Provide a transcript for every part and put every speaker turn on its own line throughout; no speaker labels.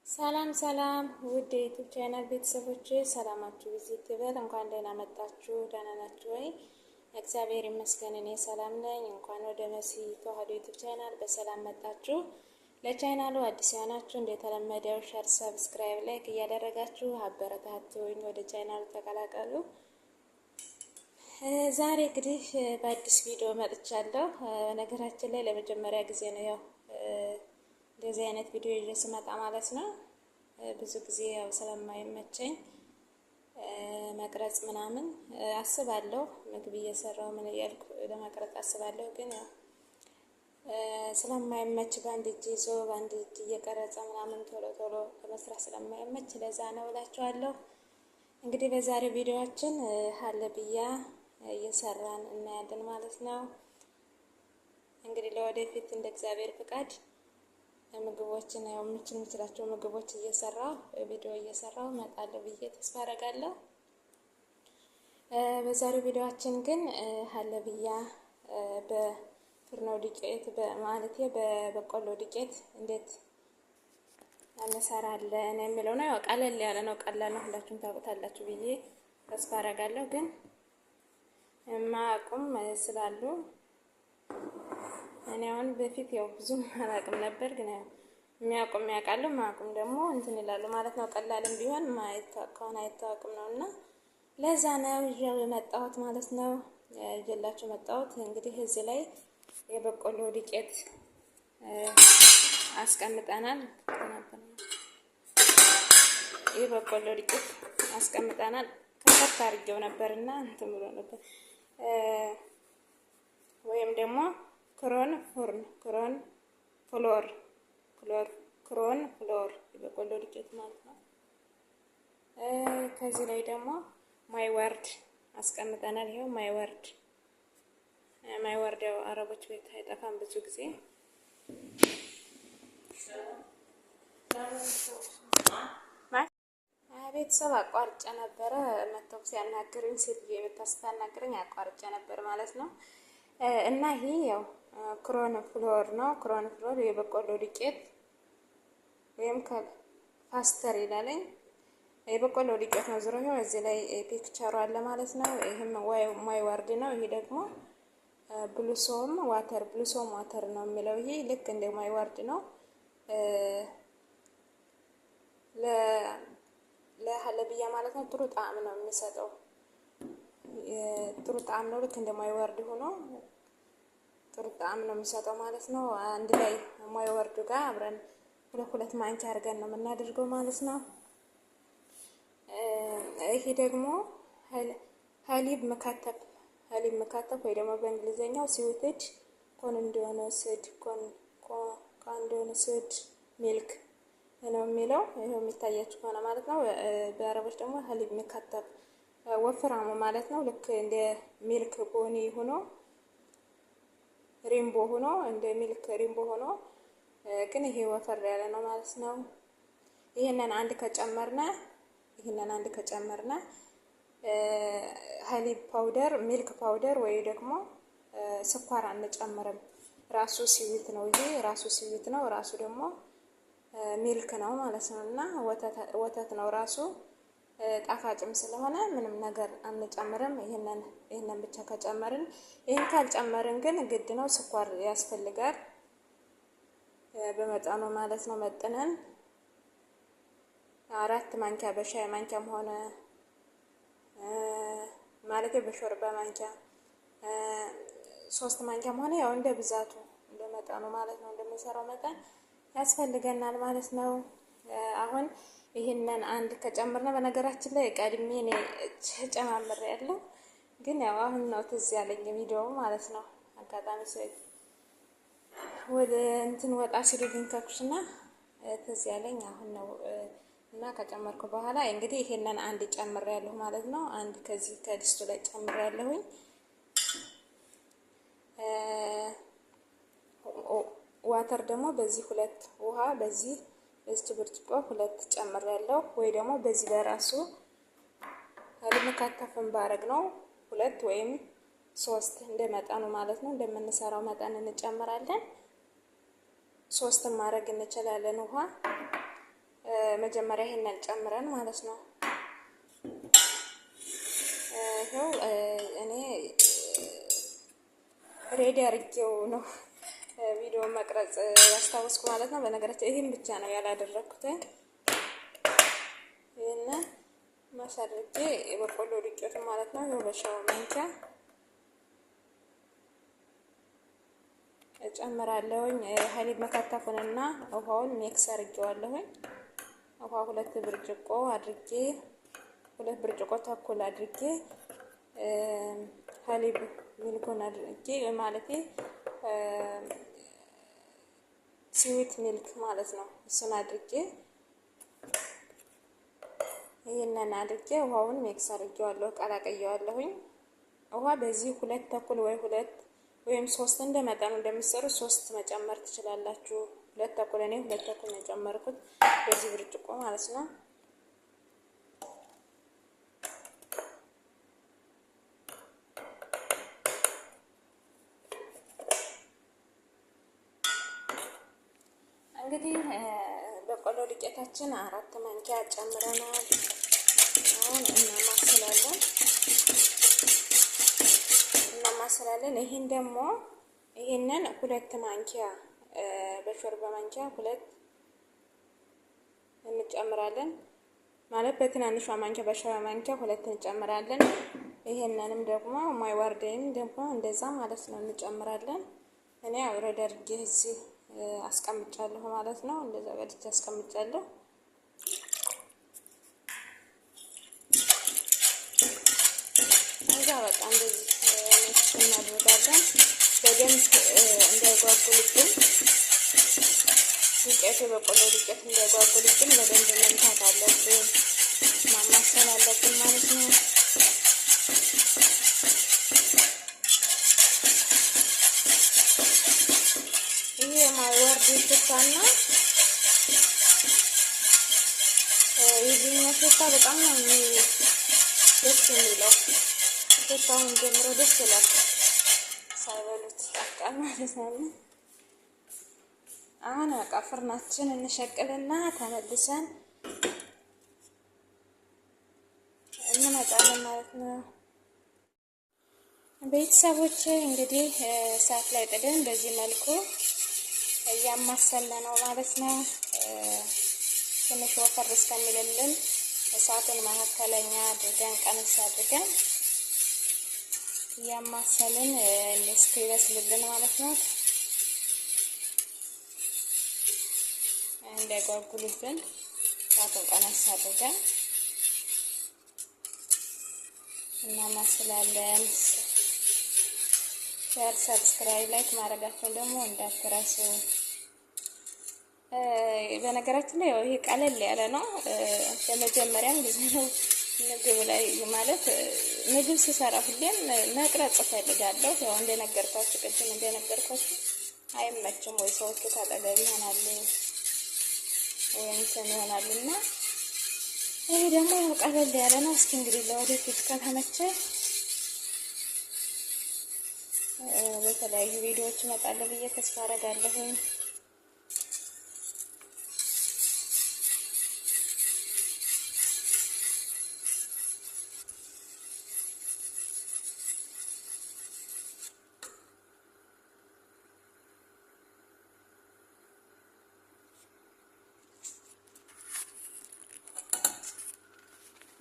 ሰላም ሰላም ውድ የዩቲዩብ ቻናል ቤተሰቦች ሰላማችሁ ቪዚት ይበል። እንኳን ደህና መጣችሁ። ደህና ናችሁ ወይ? እግዚአብሔር ይመስገን እኔ ሰላም ነኝ። እንኳን ወደ መሲ ተዋህዶ ዩቲዩብ ቻናል በሰላም መጣችሁ። ለቻናሉ አዲስ የሆናችሁ እንደተለመደው ሼር፣ ሰብስክራይብ፣ ላይክ እያደረጋችሁ አበረታቱኝ። ወደ ቻናሉ ተቀላቀሉ። ዛሬ እንግዲህ በአዲስ ቪዲዮ መጥቻለሁ። ነገራችን ላይ ለመጀመሪያ ጊዜ ነው ያው እንደዚህ አይነት ቪዲዮ ይዤ ስመጣ ማለት ነው። ብዙ ጊዜ ያው ስለማይመቸኝ መቅረጽ ምናምን አስባለሁ። ምግብ እየሰራው ምን እያልኩ ለመቅረጽ አስባለሁ፣ ግን ያው ስለማይመች በአንድ እጅ ይዞ በአንድ እጅ እየቀረጸ ምናምን ቶሎ ቶሎ ለመስራት ስለማይመች ለዛ ነው እላችኋለሁ። እንግዲህ በዛሬው ቪዲዮአችን ሀለብያ እየሰራን እናያለን ማለት ነው። እንግዲህ ለወደፊት እንደ እግዚአብሔር ፍቃድ ምግቦችን ያው የምችላቸው ምግቦች እየሰራሁ ቪዲዮ እየሰራሁ እመጣለሁ ብዬ ተስፋ አደርጋለሁ። በዛሬው ቪዲዮአችን ግን ሀለብያ በፍርኖ ዱቄት ማለት በበቆሎ ዱቄት እንዴት እንሰራለን የሚለው ነው። ያው ቀለል ያለ ነው፣ ቀላል ነው፣ ሁላችሁም ታውቁታላችሁ ብዬ ተስፋ አደርጋለሁ። ግን ማቁም ስላሉ እኔ አሁን በፊት ያው ብዙም አላውቅም ነበር፣ ግን ያው የሚያውቁም ያውቃሉ፣ ማያውቁም ደግሞ እንትን ይላሉ ማለት ነው። ቀላልም ቢሆን ከሆነ አይታወቅም ነውና ለዛ ነው ይዤው የመጣሁት ማለት ነው። ይዤላችሁ መጣሁት። እንግዲህ እዚህ ላይ የበቆሎ ዱቄት አስቀምጠናል። የበቆሎ ዱቄት አስቀምጠናል። ከፈት አድርጌው ነበርና እንትን ብሎ ነበር ወይም ደግሞ ክሮን ፍሎር የበቆሎ ዱቄት ማለት ነው። ከዚህ ላይ ደግሞ ማይወርድ አስቀምጠናል። ይሄው ማይወርድ ያው አረቦች ቤት አይጠፋም ብዙ ጊዜ። ቤተሰብ አቋርጬ ነበረ መተው ሲያናግረኝ ሴትዬ የምታስታናግረኝ አቋርጬ ነበር ማለት ነው። እና ይሄ ያው ክሮን ፍሎር ነው። ክሮን ፍሎር የበቆሎ ዱቄት ወይም ፓስተር ይላለኝ የበቆሎ ዱቄት ነው። ዝሮ ነው እዚህ ላይ ፒክቸሩ አለ ማለት ነው። ይሄም ማይወርድ ነው። ይሄ ደግሞ ብሉሶም ዋተር ነው የሚለው። ይሄ ልክ እንደ ማይወርድ ነው። ለሀለብያ ማለት ነው። ጥሩ ጣዕም ነው የሚሰጠው። ጥሩ ጣዕም ነው። ልክ እንደማይወርድ ሆኖ ጥሩ ጣዕም ነው የሚሰጠው ማለት ነው። አንድ ላይ ማይወርዱ ጋር አብረን ሁለት ማንኪያ አድርገን ነው የምናደርገው ማለት ነው። ይሄ ደግሞ ሀሊብ መካተፍ ወይ ደግሞ በእንግሊዘኛው ስዊትድ ኮንዶንስድ ሚልክ ነው የሚለው። ይሄው የሚታያችሁ ከሆነ ማለት ነው። በአረቦች ደግሞ ሀሊብ መካተፍ ወፍራሙ ማለት ነው። ልክ እንደ ሚልክ ቦኒ ሆኖ ሪምቦ ሆኖ እንደ ሚልክ ሪምቦ ሆኖ ግን ይሄ ወፈር ያለ ነው ማለት ነው። ይሄንን አንድ ከጨመርነ ሀሊብ ፓውደር፣ ሚልክ ፓውደር ወይ ደግሞ ስኳር አንጨምርም። ራሱ ሲዊት ነው። ይሄ ራሱ ሲዊት ነው። ራሱ ደግሞ ሚልክ ነው ማለት ነው። እና ወተት ነው ራሱ ጣፋጭም ስለሆነ ምንም ነገር አንጨምርም። ይሄንን ብቻ ከጨመርን። ይሄን ካልጨመርን ግን ግድ ነው ስኳር ያስፈልጋል በመጠኑ ማለት ነው። መጥነን 4 ማንኪያ በሻይ ማንኪያም ሆነ ማለት በሾርባ ማንኪያ 3 ማንኪያም ሆነ ያው እንደ ብዛቱ እንደ መጠኑ ማለት ነው። እንደምንሰራው መጠን ያስፈልገናል ማለት ነው። አሁን ይሄንን አንድ ከጨመርነ በነገራችን ላይ ቀድሜ እኔ ጨማምሬያለሁ፣ ግን ያው አሁን ነው ትዝ ያለኝ ቪዲዮ ማለት ነው። አጋጣሚ ወደ እንትን ወጣ ሲልልኝ ከኩሽና ትዝ ያለኝ አሁን ነው። እና ከጨመርኩ በኋላ እንግዲህ ይሄንን አንድ ጨምሬያለሁ ማለት ነው። አንድ ከዚህ ከድስቱ ላይ ጨምሬያለሁኝ። ዋተር ደግሞ በዚህ ሁለት ውሃ በዚህ ብርጭቆ 2 ጨምሬያለሁ። ወይ ደግሞ በዚህ በራሱ ለመካተፍም ባረግ ነው 2 ወይም 3 እንደመጠኑ ማለት ነው። እንደምንሰራው መጠን እንጨምራለን። 3 ማድረግ እንችላለን ውሃ መጀመሪያ ይሄንን ጨምረን ማለት ነው። ይኸው እኔ ሬዲ አድርጌው ነው ቪዲዮ መቅረጽ ያስታወስኩ ማለት ነው። በነገራችን ይሄን ብቻ ነው ያላደረኩት። ይሄን ማሳደርጌ የበቆሎ ዱቄት ማለት ነው። ይኸው በሻው ማንኪያ እጨምራለሁኝ። ሀሊብ መካከፍንና ውሃውን ሚክስ አድርጌዋለሁኝ። ውሃ 2 ብርጭቆ አድርጌ 2 ብርጭቆ ተኩል አድርጌ ሀሊብ ሚልኩን አድርጌ ማለት ስዊት ሚልክ ማለት ነው። እሱን አድርጌ ይሄንን አድርጌ ውሃውን ሚክስ አድርጌዋለሁ፣ ቀላቀየዋለሁኝ። ውሃ በዚህ 2 ተኩል ወይ 2 ወይም 3 እንደ መጠኑ እንደምትሰሩ 3 መጨመር ትችላላችሁ። 2 ተኩል እኔ 2 ተኩል ነው የጨመርኩት በዚህ ብርጭቆ ማለት ነው። እንግዲህ በቆሎ ዱቄታችን 4 ማንኪያ ጨምረናል። አሁን እናማስላለን። ይሄን ደግሞ ይሄንን 2 ማንኪያ በሾርባ ማንኪያ 2 እንጨምራለን ማለት በትናንሿ ማንኪያ በሾርባ ማንኪያ 2 እንጨምራለን። ይሄንንም ደግሞ ማይወርደን ደግሞ እንደዛ ማለት ነው እንጨምራለን። እኔ አውረድ አድርጌ እዚህ አስቀምጫለሁ ማለት ነው። እንደዛ በልቼ አስቀምጫለሁ። እዛ በቃ እንደዚህ እናደርጋለን። በደንብ እንዳይጓጉልብን ዱቄቱ በቆሎ ዱቄት እንዳይጓጉልብን በደንብ መምታት አለብን፣ ማማሰል አለብን ማለት ነው። ይሄ የማይወርድ ሽታና የዚህኛው ሽታ በጣም ነው ደስ የሚለው። ሽታውን ጀምሮ ደስ ይላል። ሳይበሉት ቃል ማለት ነው። አሁን በቃ ፍርናችን እንሸቅልና ተመልሰን እንመጣለን ማለት ነው። ቤተሰቦች እንግዲህ እሳት ላይ ጥደን በዚህ መልኩ እያማሰልን ነው ማለት ነው። ትንሽ ወፈር እስከሚልልን እሳቱን መካከለኛ አድርገን ቀንስ አድርገን እያማሰልን እስኪበስልልን ማለት ነው። እንዳይጓጉልብን እሳቱን ቀነስ አድርገን እናማስላለን። ሼር፣ ሰብስክራይብ፣ ላይክ ማድረጋችሁን ደግሞ እንዳትረሱ። በነገራችን ላይ ይሄ ቀለል ያለ ነው። ለመጀመሪያም ጊዜ ነው ምግብ ላይ ማለት ምግብ ስሰራ ሁሌም መቅረጽ እፈልጋለሁ። ያው እንደነገርኳችሁ ቅድም እንደነገርኳችሁ አይመችም ወይ ሰዎቹ ካጠገብ ይሆናሉ ወይ እንትን ይሆናልና ይሄ ደግሞ ያው ቀለል ያለ ነው። እስኪ እንግዲህ ለወደፊት ከተመቸ በተለያዩ ቪዲዮዎች እመጣለሁ ብዬ ተስፋ አደርጋለሁ።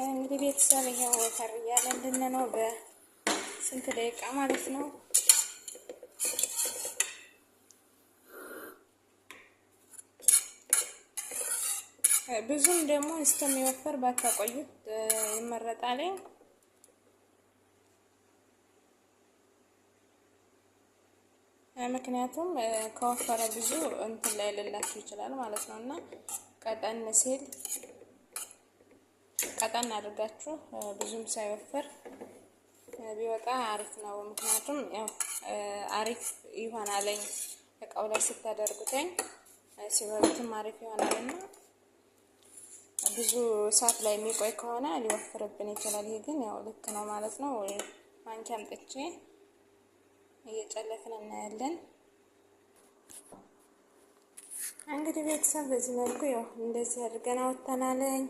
እንግዲህ ቤተሰብ ይሄው ወፈር እያለልን ነው። በስንት ደቂቃ ማለት ነው። ብዙም ደግሞ እስከሚወፈር ባታቆዩት ይመረጣል። ምክንያቱም ከወፈረ ብዙ እንትን ላይ ልላችሁ ይችላል ማለት ነው እና ቀጠን ሲል ቀጠን አድርጋችሁ ብዙም ሳይወፈር ቢወጣ አሪፍ ነው። ምክንያቱም ያው አሪፍ ይሆናልኝ እቃው ላይ ስታደርጉትኝ ሲበሉትም አሪፍ ይሆናልና ብዙ ሰዓት ላይ የሚቆይ ከሆነ ሊወፍርብን ይችላል። ይሄ ግን ያው ልክ ነው ማለት ነው። ማንኪያ አምጥቼ እየጨለፍን እናያለን። እንግዲህ ቤተሰብ በዚህ መልኩ ያው እንደዚህ አድርገን አወጣናለኝ።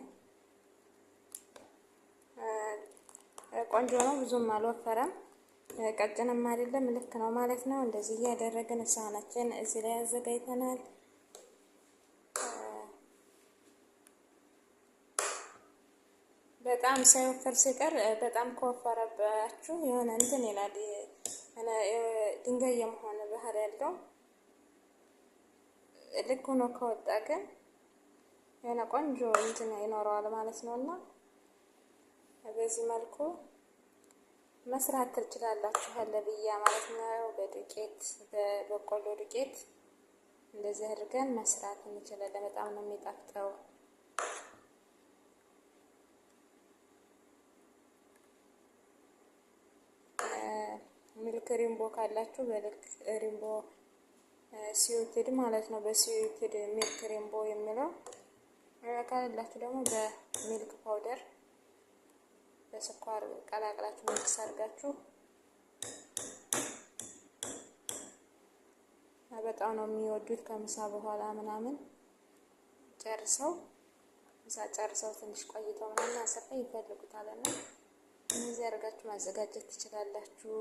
ቆንጆ ነው፣ ብዙም አልወፈረም፣ ቀጭንም አይደለም፣ ልክ ነው ማለት ነው። እንደዚህ እያደረግን ሳህናችን እዚህ ላይ አዘጋጅተናል። በጣም ሳይወፈር ሲቀር በጣም ከወፈረባችሁ የሆነ እንትን ይላል፣ ድንጋይ የመሆን ባህሪ ያለው። ልክ ሆኖ ከወጣ ግን የሆነ ቆንጆ እንትን ይኖረዋል ማለት ነው። እና በዚህ መልኩ መስራት ትችላላችሁ ለብያ ማለት ነው። በዱቄት በበቆሎ ዱቄት እንደዚህ አድርገን መስራት እንችላለን። በጣም ነው የሚጣፍጠው። ሚልክ ሪምቦ ካላችሁ በልክ ሪምቦ ሲዩትድ ማለት ነው። በሲዩትድ ሚልክ ሪምቦ የሚለው ካላችሁ ደግሞ በሚልክ ፓውደር በስኳር ቀላቅላችሁ ሚክስ አድርጋችሁ በጣም ነው የሚወዱት። ከምሳ በኋላ ምናምን ጨርሰው ምሳ ጨርሰው ትንሽ ቆይተው ምናምን አሰፋ ይፈልጉታልና እነዚህ አድርጋችሁ ማዘጋጀት ትችላላችሁ።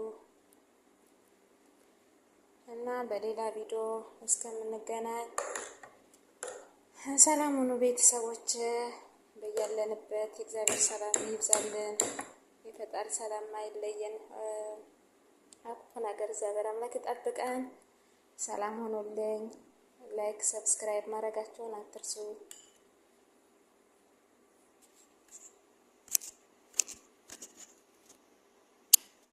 እና በሌላ ቪዲዮ እስከምንገናኝ ሰላም ሁኑ ቤተሰቦች። በያለንበት የእግዚአብሔር ሰላም ይብዛልን፣ የፈጣሪ ሰላም አይለየን። አኩ ነገር እግዚአብሔር አምላክ ይጠብቀን። ሰላም ሆኖልኝ ላይክ ሰብስክራይብ ማድረጋችሁን አትርሱ።